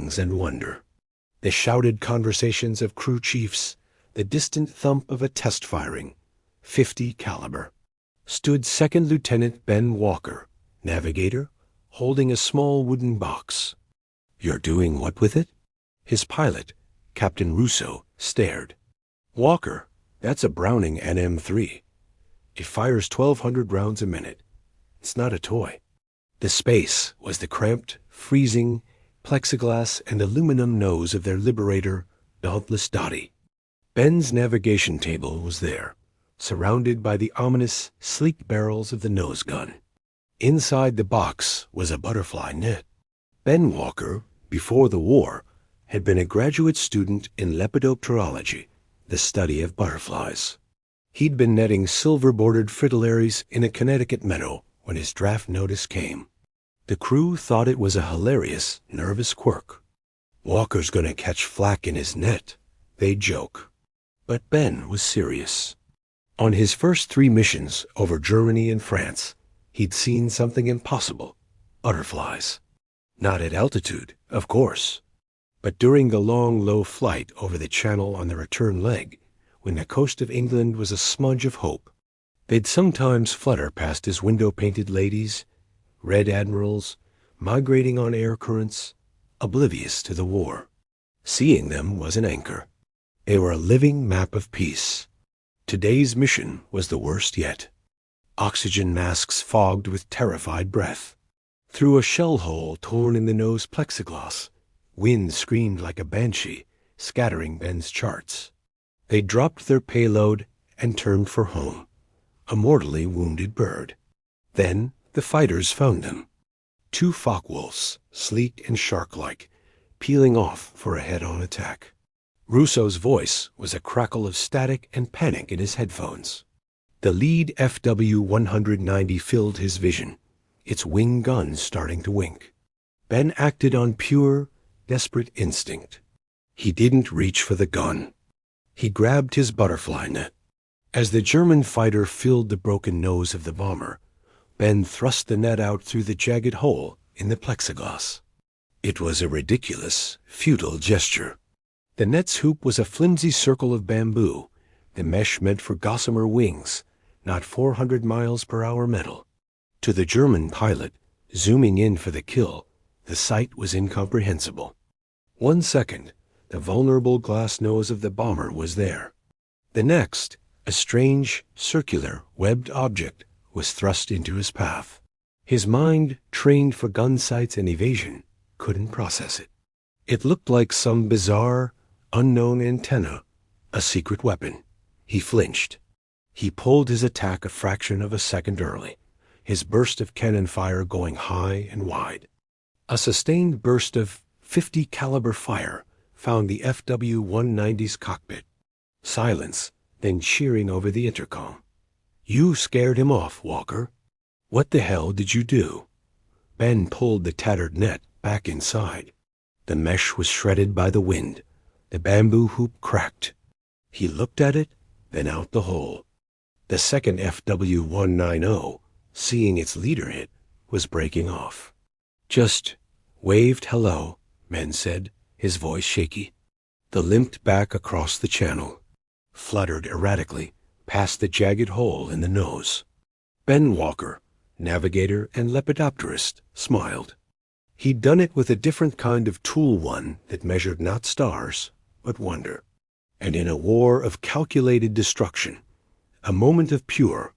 wings and wonder. The shouted conversations of crew chiefs, the distant thump of a test firing, 50 caliber. Stood Second Lieutenant Ben Walker, navigator, holding a small wooden box. "You're doing what with it?" His pilot, Captain Russo, stared. "Walker, that's a Browning NM3. It fires 1,200 rounds a minute. It's not a toy." The space was the cramped, freezing, plexiglass and aluminum nose of their liberator, Dauntless Dottie. Ben's navigation table was there, surrounded by the ominous, sleek barrels of the nose gun. Inside the box was a butterfly net. Ben Walker, before the war, had been a graduate student in lepidopterology, the study of butterflies. He'd been netting silver-bordered fritillaries in a Connecticut meadow when his draft notice came. The crew thought it was a hilarious, nervous quirk. "Walker's gonna catch flack in his net," they'd joke. But Ben was serious. On his first 3 missions over Germany and France, he'd seen something impossible: butterflies. Not at altitude, of course, but during the long, low flight over the Channel on the return leg, when the coast of England was a smudge of hope. They'd sometimes flutter past his window-painted ladies, red admirals, migrating on air currents, oblivious to the war. Seeing them was an anchor. They were a living map of peace. Today's mission was the worst yet. Oxygen masks fogged with terrified breath. Through a shell hole torn in the nose plexiglass, wind screamed like a banshee, scattering Ben's charts. They dropped their payload and turned for home, a mortally wounded bird. Then the fighters found them. 2 Focke-Wulfs, sleek and shark-like, peeling off for a head-on attack. Russo's voice was a crackle of static and panic in his headphones. The lead FW-190 filled his vision, its wing guns starting to wink. Ben acted on pure, desperate instinct. He didn't reach for the gun. He grabbed his butterfly net. As the German fighter filled the broken nose of the bomber, Ben thrust the net out through the jagged hole in the plexiglass. It was a ridiculous, futile gesture. The net's hoop was a flimsy circle of bamboo, the mesh meant for gossamer wings, not 400 miles per hour metal. To the German pilot, zooming in for the kill, the sight was incomprehensible. 1 second, the vulnerable glass nose of the bomber was there. The next, a strange, circular, webbed object was thrust into his path. His mind, trained for gun sights and evasion, couldn't process it. It looked like some bizarre, unknown antenna, a secret weapon. He flinched. He pulled his attack a fraction of a second early, his burst of cannon fire going high and wide. A sustained burst of 50 caliber fire found the FW-190's cockpit. Silence, then cheering over the intercom. "You scared him off, Walker." "What the hell did you do?" Ben pulled the tattered net back inside. The mesh was shredded by the wind. The bamboo hoop cracked. He looked at it, then out the hole. The second FW-190, seeing its leader hit, was breaking off. "Just waved hello," Ben said, his voice shaky. The limped back across the channel, fluttered erratically past the jagged hole in the nose. Ben Walker, navigator and lepidopterist, smiled. He'd done it with a different kind of tool, one that measured not stars, but wonder. And in a war of calculated destruction, a moment of pure,